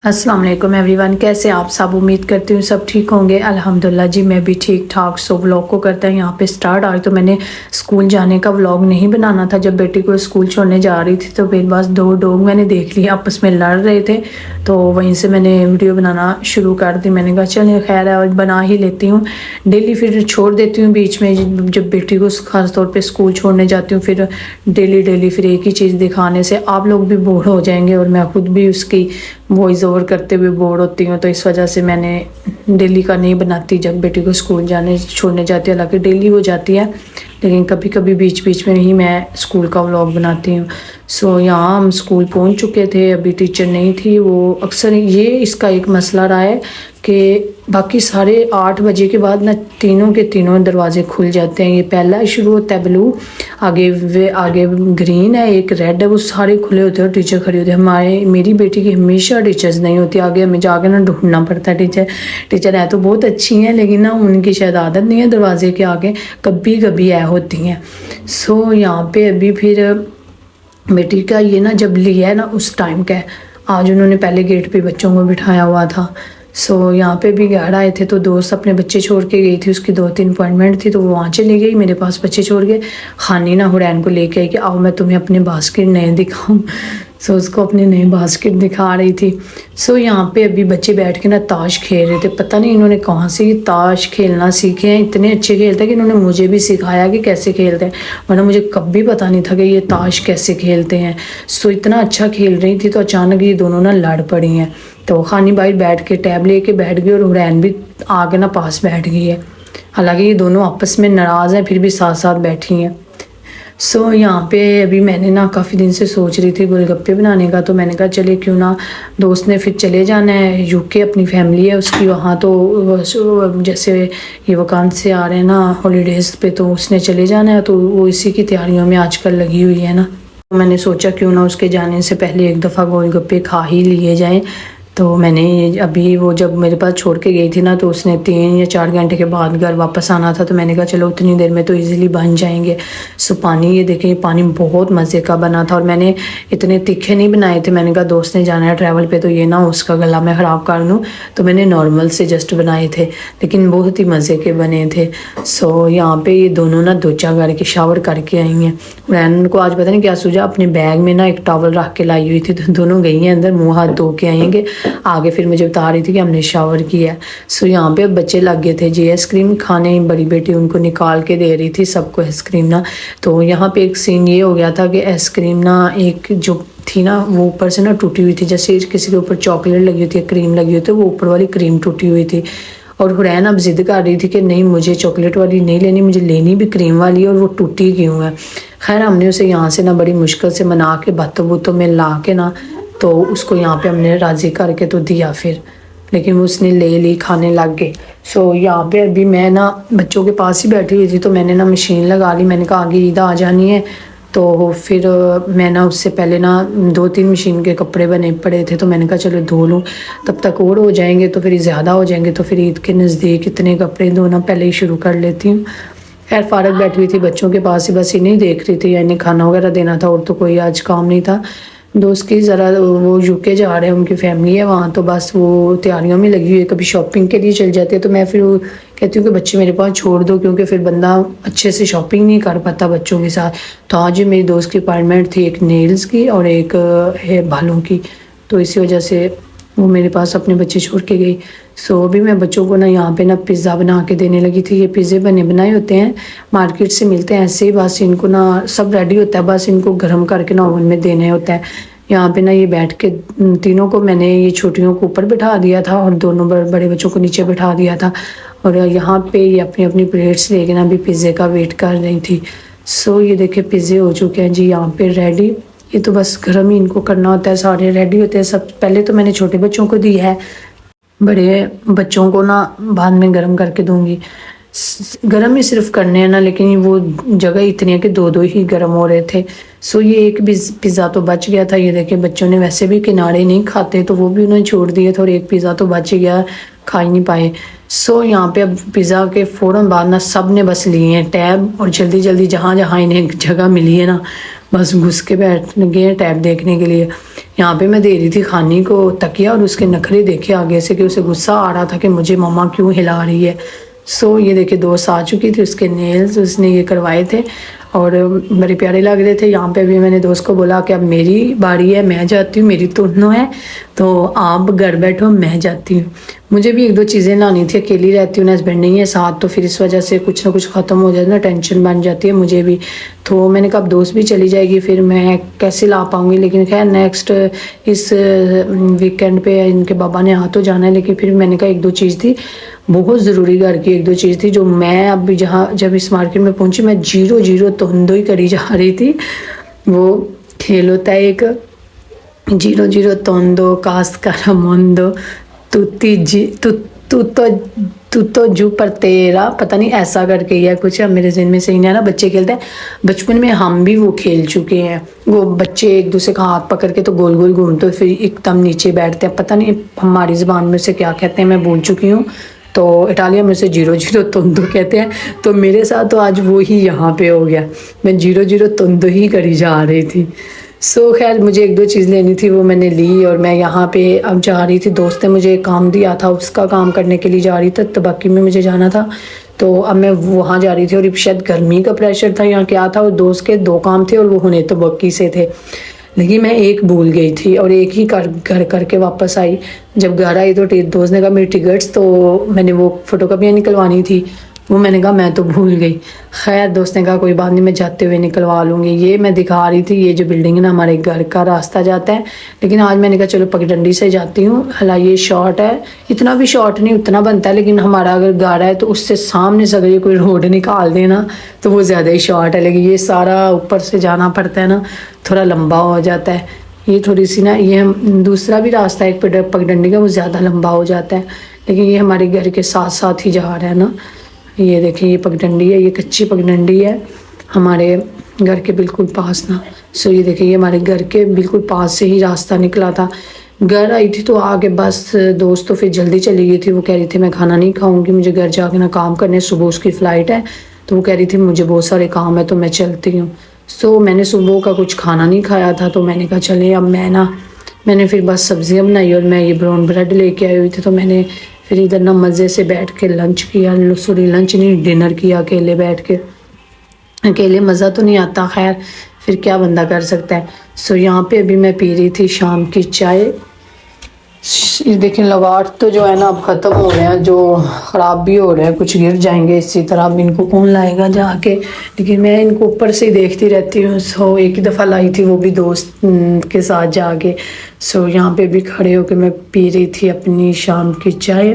अस्सलाम वालेकुम एवरीवन, कैसे आप सब। उम्मीद करती हूँ सब ठीक होंगे। अल्हम्दुलिल्लाह जी मैं भी ठीक ठाक। सो व्लॉग को करते हैं यहाँ पे स्टार्ट। आज तो मैंने स्कूल जाने का व्लॉग नहीं बनाना था। जब बेटी को स्कूल छोड़ने जा रही थी तो मेरे पास दो डॉग मैंने देख लिया आपस में लड़ रहे थे, तो वहीं से मैंने वीडियो बनाना शुरू कर दी। मैंने कहा चलिए खैर है आज बना ही लेती हूँ। डेली फिर छोड़ देती हूँ बीच में, जब बेटी को खास तौर पर स्कूल छोड़ने जाती हूँ फिर डेली फिर एक ही चीज़ दिखाने से आप लोग भी बोर हो जाएंगे और मैं खुद भी उसकी वॉइस ओवर करते हुए बोर होती हूँ। तो इस वजह से मैंने डेली का नहीं बनाती जब बेटी को स्कूल जाने छोड़ने जाती है। हालांकि डेली हो जाती है लेकिन कभी कभी बीच में ही मैं स्कूल का व्लॉग बनाती हूँ। सो यहाँ हम स्कूल पहुँच चुके थे, अभी टीचर नहीं थी। वो अक्सर ये इसका एक मसला रहा है कि बाकी साढ़े 8 बजे के बाद ना तीनों के तीनों दरवाजे खुल जाते हैं। ये पहला शुरू होता है ब्लू, आगे ग्रीन है, एक रेड है, वो सारे खुले होते हैं और टीचर खड़ी होती है। मेरी बेटी की हमेशा टीचर्स नहीं होती, आगे हमें जाके ना ढूंढना पड़ता है। टीचर है तो बहुत अच्छी हैं लेकिन ना उनकी शायद आदत नहीं है दरवाजे के आगे कभी कभी है होती हैं। सो यहाँ पे अभी फिर बेटी का ये ना जब लिया है ना उस टाइम का है। आज उन्होंने पहले गेट पे बच्चों को बिठाया हुआ था। सो यहाँ पे भी घर आए थे तो दोस्त अपने बच्चे छोड़ के गई थी, उसकी 2-3 अपॉइंटमेंट थी तो वो वहाँ चली गई, मेरे पास बच्चे छोड़ के। खानी ना हुरैन को लेके आई कि आओ मैं तुम्हें अपने बास्केट नए दिखाऊं। सो उसको अपने नए बास्केट दिखा रही थी। सो यहाँ पे अभी बच्चे बैठ के ना ताश खेल रहे थे। पता नहीं इन्होंने कहाँ से ये ताश खेलना सीखे हैं, इतने अच्छे खेलते हैं कि इन्होंने मुझे भी सिखाया कि कैसे खेलते हैं, वरना मुझे कभी पता नहीं था कि ये ताश कैसे खेलते हैं। सो इतना अच्छा खेल रही थी तो अचानक ये दोनों ना लड़ पड़ी हैं। तो खानी बाई बैठ के टैब लेके बैठ गई और हुरैन भी आगे ना पास बैठ गई है। हालांकि ये दोनों आपस में नाराज़ हैं फिर भी साथ साथ बैठी हैं। सो यहाँ पे अभी मैंने ना काफ़ी दिन से सोच रही थी गोलगप्पे बनाने का, तो मैंने कहा चले क्यों ना, दोस्त ने फिर चले जाना है यूके, अपनी फैमिली है उसकी वहाँ। तो जैसे ये वकांत से आ रहे हैं ना हॉलीडेज़ पे, तो उसने चले जाना है तो वो इसी की तैयारियों में आजकल लगी हुई है ना। तो मैंने सोचा क्यों ना उसके जाने से पहले एक दफ़ा गोलगप्पे खा ही लिए जाएँ। तो मैंने अभी वो जब मेरे पास छोड़ के गई थी ना तो उसने 3 या 4 घंटे के बाद घर वापस आना था, तो मैंने कहा चलो उतनी देर में तो इजीली बन जाएंगे। सो पानी ये देखें, पानी बहुत मज़े का बना था और मैंने इतने तीखे नहीं बनाए थे। मैंने कहा दोस्त ने जाना है ट्रैवल पे तो ये ना उसका गला मैं ख़राब कर दूँ, तो मैंने नॉर्मल से जस्ट बनाए थे लेकिन बहुत ही मज़े के बने थे। सो यहाँ पर ये दोनों ना दोचा करके शावर करके आई हैं। रैन को आज पता नहीं क्या सूझा, अपने बैग में ना एक टॉवल रख के लाई हुई थी, तो दोनों गई हैं अंदर मुँह हाथ धो के आएंगे। आगे फिर मुझे बता रही थी कि हमने शावर किया। सो यहाँ पे बच्चे लग गए थे जी आइसक्रीम खाने, बड़ी बेटी उनको निकाल के दे रही थी सबको आइसक्रीम ना। तो यहाँ पे एक सीन ये हो गया था कि आइसक्रीम ना एक जो थी ना वो ऊपर से ना टूटी हुई थी, जैसे किसी के ऊपर चॉकलेट लगी हुई थी, क्रीम लगी हुई थी, वो ऊपर वाली क्रीम टूटी हुई थी। और हुरैन अब जिद कर रही थी कि नहीं मुझे चॉकलेट वाली नहीं लेनी, मुझे लेनी भी क्रीम वाली है और वो टूटी क्यों है। खैर हमने उसे यहाँ से ना बड़ी मुश्किल से मना के बातों बूतों में ला के ना तो उसको यहाँ पे हमने राज़ी करके तो दिया फिर, लेकिन वो उसने ले ली, खाने लग गए। सो यहाँ पे अभी मैं ना बच्चों के पास ही बैठी हुई थी तो मैंने ना मशीन लगा ली। मैंने कहा आगे ईद आ जानी है तो फिर मैं ना उससे पहले ना 2-3 मशीन के कपड़े बने पड़े थे तो मैंने कहा चलो धो लूँ, तब तक और हो जाएंगे तो फिर ज़्यादा हो जाएंगे, तो फिर ईद के नज़दीक इतने कपड़े धोना पहले ही शुरू कर लेती हूँ। खैर फारग बैठी हुई थी बच्चों के पास ही, बस इन्हें देख रही थी, यानी खाना वगैरह देना था और तो कोई आज काम नहीं था। दोस्त की ज़रा वो यूके जा रहे हैं, उनकी फैमिली है वहाँ, तो बस वो तैयारियों में लगी हुई है। कभी शॉपिंग के लिए चल जाती है तो मैं फिर कहती हूँ कि बच्चे मेरे पास छोड़ दो, क्योंकि फिर बंदा अच्छे से शॉपिंग नहीं कर पाता बच्चों के साथ। तो आज मेरी दोस्त की अपॉइंटमेंट थी, एक नेल्स की और एक है बालों की, तो इसी वजह से वो मेरे पास अपने बच्चे छोड़ के गई। सो अभी मैं बच्चों को ना यहाँ पे ना पिज़्ज़ा बना के देने लगी थी। ये पिज़्ज़े बने बनाए होते हैं, मार्केट से मिलते हैं ऐसे ही, बस इनको ना सब रेडी होता है, बस इनको गर्म करके ना ओवन में देने होता है। यहाँ पे ना ये बैठ के तीनों को मैंने ये छोटियों को ऊपर बिठा दिया था और दोनों बड़े बच्चों को नीचे बिठा दिया था और यहाँ पे ये अपनी अपनी प्लेट्स लेके ना अभी पिज़्ज़े का वेट कर रही थी। सो ये देखिए पिज़्ज़े हो चुके हैं जी यहाँ पे रेडी। ये तो बस गर्म ही इनको करना होता है, सारे रेडी होते हैं सब। पहले तो मैंने छोटे बच्चों को दी है, बड़े बच्चों को ना बाद में गर्म करके दूंगी। गर्म ही सिर्फ करने हैं ना, लेकिन वो जगह इतनी है कि 2-2 ही गर्म हो रहे थे। सो ये एक पिज़्ज़ा तो बच गया था। ये देखिए बच्चों ने वैसे भी किनारे नहीं खाते तो वो भी उन्होंने छोड़ दिए थे और एक पिज़्ज़ा तो बच गया, खा ही नहीं पाए। सो यहाँ पे अब पिज़्ज़ा के फ़ौरन बाद ना सब ने बस लिए हैं टैब और जल्दी जल्दी जहाँ जहाँ इन्हें जगह मिली है ना बस घुस के बैठ गए हैं टैब देखने के लिए। यहाँ पे मैं दे रही थी खानी को तकिया और उसके नखरे देखे आगे से कि उसे गुस्सा आ रहा था कि मुझे मम्मा क्यों हिला रही है। सो ये देखिए दोस्त आ चुकी थी, उसके नेल्स उसने ये करवाए थे और बड़े प्यारे लग रहे थे। यहाँ पे भी मैंने दोस्त को बोला कि अब मेरी बारी है, मैं जाती हूँ, मेरी तुन्नो है तो आप घर बैठो, मैं जाती हूँ। मुझे भी एक दो चीज़ें लानी थी, अकेली रहती हूँ ना, हस्बैंड नहीं है साथ, तो फिर इस वजह से कुछ ना कुछ ख़त्म हो जाए ना, टेंशन बन जाती है मुझे भी। तो मैंने कहा अब दोस्त भी चली जाएगी फिर मैं कैसे ला पाऊँगी, लेकिन खैर नेक्स्ट इस वीकेंड पे इनके बाबा ने आ तो जाना है। लेकिन फिर मैंने कहा एक दो चीज़ थी बहुत ज़रूरी, घर की एक दो चीज़ थी जो मैं अब जहाँ जब इस मार्केट में पहुँची मैं जीरो तोंदो ही करी जा रही थी। वो खेल होता है एक, जीरो तोंदो कास्ट करा मोंदो तुती जी तू तो जू पर तेरा, पता नहीं ऐसा करके ही है कुछ, अब मेरे ज़हन में सही नहीं आ रहा। बच्चे खेलते हैं, बचपन में हम भी वो खेल चुके हैं। वो बच्चे एक दूसरे का हाथ पकड़ के तो गोल गोल घूमते फिर एकदम नीचे बैठते हैं, पता नहीं हमारी ज़बान में से क्या कहते हैं, मैं भूल चुकी हूँ। तो इटालिया में से जीरो तोंदो कहते हैं। तो मेरे साथ तो आज वो ही यहाँ पे हो गया, मैं जीरो तोंदो ही करी जा रही थी। सो खैर मुझे एक दो चीज़ लेनी थी, वो मैंने ली और मैं यहाँ पे अब जा रही थी। दोस्त ने मुझे काम दिया था, उसका काम करने के लिए जा रही थी, तबक्की में मुझे जाना था। तो अब मैं वहाँ जा रही थी और शायद गर्मी का प्रेशर था यहाँ क्या था, और दोस्त के दो काम थे और वो होने तबक्की से थे, लेकिन मैं एक भूल गई थी और एक ही घर करके वापस आई। जब घर आई तो दोस्त ने कहा मेरी टिकट्स, तो मैंने वो फ़ोटोकॉपियाँ निकलवानी थी, वो मैंने कहा मैं तो भूल गई। खैर दोस्त ने कहा कोई बात नहीं, मैं जाते हुए निकलवा लूँगी। ये मैं दिखा रही थी, ये जो बिल्डिंग है ना हमारे घर का रास्ता जाता है, लेकिन आज मैंने कहा चलो पगडंडी से जाती हूँ। हालांकि ये शॉर्ट है, इतना भी शॉर्ट नहीं, उतना बनता है, लेकिन हमारा अगर घर है तो उससे सामने से अगर ये कोई रोड निकाल देना तो वो ज़्यादा ही शॉर्ट है, लेकिन ये सारा ऊपर से जाना पड़ता है ना, थोड़ा लंबा हो जाता है। ये थोड़ी सी ना, ये दूसरा भी रास्ता है एक पगडंडी का, वो ज़्यादा लंबा हो जाता है, लेकिन ये हमारे घर के साथ साथ ही जा रहा है ना। ये देखिए ये पगडंडी है, ये कच्ची पगडंडी है हमारे घर के बिल्कुल पास ना। सो ये देखिए ये हमारे घर के बिल्कुल पास से ही रास्ता निकला था। घर आई थी तो आगे बस दोस्त तो फिर जल्दी चली गई थी, वो कह रही थी मैं खाना नहीं खाऊंगी, मुझे घर जाके ना काम करने, सुबह उसकी फ़्लाइट है, तो वो कह रही थी मुझे बहुत सारे काम है तो मैं चलती हूँ। सो मैंने सुबह का कुछ खाना नहीं खाया था, तो मैंने कहा चले अब मैंने फिर बस सब्जियाँ बनाई और मैं ये ब्राउन ब्रेड लेके आई हुई थी, तो मैंने फिर इधर ना मज़े से बैठ के लंच किया, सॉरी लंच नहीं डिनर किया अकेले बैठ के। अकेले मज़ा तो नहीं आता, खैर फिर क्या बंदा कर सकता है। सो यहाँ पे अभी मैं पी रही थी शाम की चाय। ये देखें लगाट तो जो है ना अब ख़त्म हो रहे हैं, जो ख़राब भी हो रहे हैं, कुछ गिर जाएंगे इसी तरह, अब इनको कौन लाएगा जाके, लेकिन मैं इनको ऊपर से ही देखती रहती हूँ। सो एक ही दफ़ा लाई थी वो भी दोस्त के साथ जाके। सो यहाँ पे भी खड़े होकर मैं पी रही थी अपनी शाम की चाय,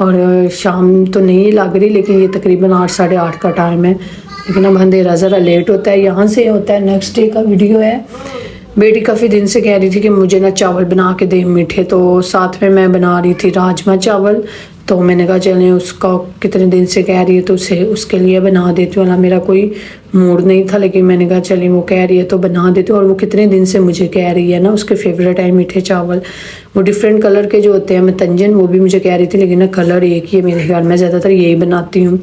और शाम तो नहीं लग रही, लेकिन ये तकरीबन 8 साढ़े 8 का टाइम है, लेकिन अब अंधेरा ज़रा लेट होता है। यहाँ से होता है नेक्स्ट डे का वीडियो है। बेटी काफ़ी दिन से कह रही थी कि मुझे ना चावल बना के दे मीठे, तो साथ में मैं बना रही थी राजमा चावल, तो मैंने कहा चलें उसका कितने दिन से कह रही है तो उसे उसके लिए बना देती हूँ। मेरा कोई मूड नहीं था, लेकिन मैंने कहा चलें वो कह रही है तो बना देती हूँ। और वो कितने दिन से मुझे कह रही है ना, उसके फेवरेट है मीठे चावल, वो डिफरेंट कलर के जो होते हैं मतंजन, वो भी मुझे कह रही थी, लेकिन ना कलर एक ही है मेरे घर में, ज़्यादातर यही बनाती हूँ।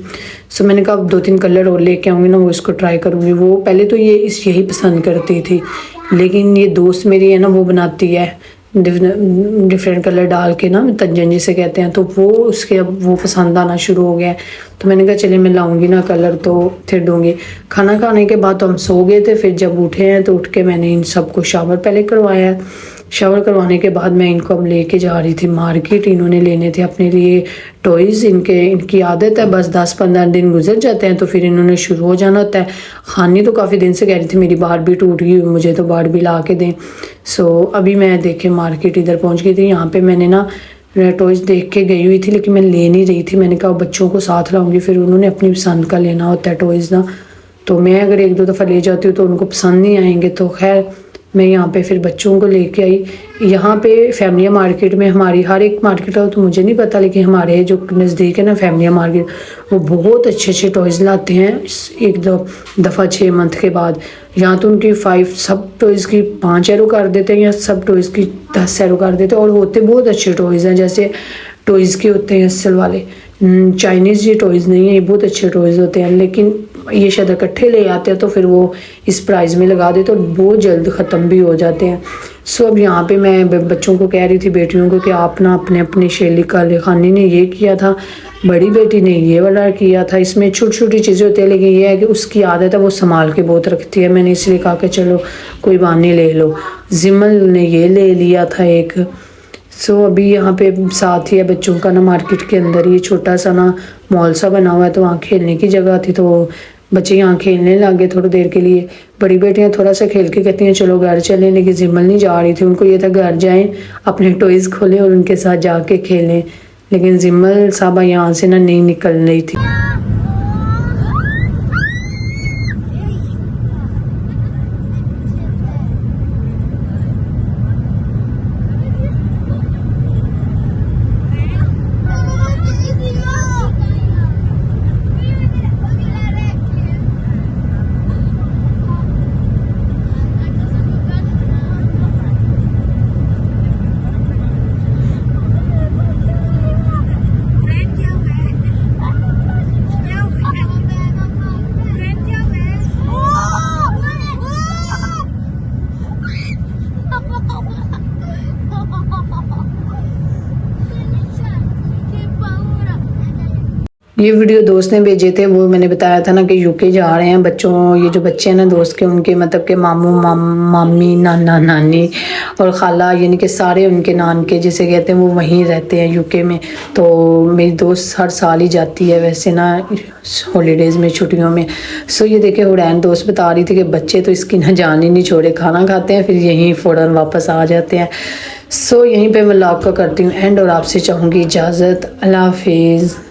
सो मैंने कहा अब 2-3 कलर और लेके आऊँगी ना, वो इसको ट्राई करूँगी। वो पहले तो यही पसंद करती थी, लेकिन ये दोस्त मेरी है ना वो बनाती है डिफरेंट कलर डाल के ना, तंजन जिसे कहते हैं, तो वो उसके अब वो पसंद आना शुरू हो गया है। तो मैंने कहा चले मैं लाऊंगी ना कलर तो फिर दूंगी। खाना खाने के बाद तो हम सो गए थे, फिर जब उठे हैं तो उठ के मैंने इन सबको शावर पहले करवाया है। शावर करवाने के बाद मैं इनको अब लेके जा रही थी मार्केट, इन्होंने लेने थे अपने लिए टॉयज़। इनकी आदत है बस 10-15 दिन गुजर जाते हैं तो फिर इन्होंने शुरू हो जाना होता है। खानी तो काफ़ी दिन से कह रही थी मेरी बारबी टूट गई, मुझे तो बारबी ला के दें। सो अभी मैं देखे मार्केट इधर पहुंच गई थी। यहाँ पे मैंने ना टॉयज़ देख के गई हुई थी, लेकिन मैं ले नहीं रही थी। मैंने कहा बच्चों को साथ लाऊंगी, फिर उन्होंने अपनी पसंद का लेना होता है टॉयज़ ना, तो मैं अगर 1-2 दफ़ा ले जाती हूँ तो उनको पसंद नहीं आएंगे। तो खैर मैं यहाँ पे फिर बच्चों को लेके आई। यहाँ पे फैमिलिया मार्केट में हमारी हर एक मार्केट हो तो मुझे नहीं पता, लेकिन हमारे जो नज़दीक है ना फैमिलिया मार्केट, वो बहुत अच्छे टॉयज़ लाते हैं एक दफ़ा 6 मंथ के बाद। यहाँ तो उनकी 5 सब टॉयज़ की 5 यूरो कर देते हैं, या सब टॉयज़ की 10 यूरो कर देते हैं, और होते बहुत अच्छे टॉयज़ हैं। जैसे टॉयज़ के होते हैं असल वाले, चाइनीज़ ये टॉयज़ नहीं है, ये बहुत अच्छे टॉयज़ होते हैं। लेकिन ये शायद इकट्ठे ले आते हैं तो फिर वो इस प्राइस में लगा देते तो बहुत जल्द ख़त्म भी हो जाते हैं। सो अब यहाँ पे मैं बच्चों को कह रही थी, बेटियों को, कि आप ना अपने अपनी शेली काले खानी ने ये किया था, बड़ी बेटी ने ये वाला किया था। इसमें छोटी छोटी चीज़ें होती है, लेकिन ये है कि उसकी आदत है वो संभाल के बहुत रखती है। मैंने इसलिए कहा कि चलो कोई बहाने ले लो। जिमल ने ये ले लिया था एक। सो अभी यहाँ पे साथ ही है बच्चों का ना, मार्केट के अंदर ये छोटा सा ना मॉल सा बना हुआ है, तो वहाँ खेलने की जगह थी, तो बच्चे यहाँ खेलने लगे थोड़ी देर के लिए। बड़ी बेटियाँ थोड़ा सा खेल के कहती हैं चलो घर चलें, लेकिन जिमल नहीं जा रही थी। उनको ये था घर जाएं, अपने टॉयज़ खोलें और उनके साथ जाके खेलें, लेकिन जिमल साहबा यहाँ से ना नहीं निकल रही थी। ये वीडियो दोस्त ने भेजे थे, वो मैंने बताया था ना कि यूके जा रहे हैं बच्चों, ये जो बच्चे हैं ना दोस्त के, उनके मतलब के मामू मामी नाना नानी और खाला, यानी कि सारे उनके नान के जिसे कहते हैं वो वहीं रहते हैं यूके में। तो मेरी दोस्त हर साल ही जाती है वैसे ना हॉलीडेज़ में, छुट्टियों में। सो ये देखे हुरैन दोस्त बता रही थी कि बच्चे तो इसकी ना जान ही नहीं छोड़े, खाना खाते हैं फिर यहीं फ़ौरन वापस आ जाते हैं। सो यहीं पे मैं व्लॉग को करती हूँ एंड और आपसे चाहूँगी इजाज़त। अल्लाह हाफिज़।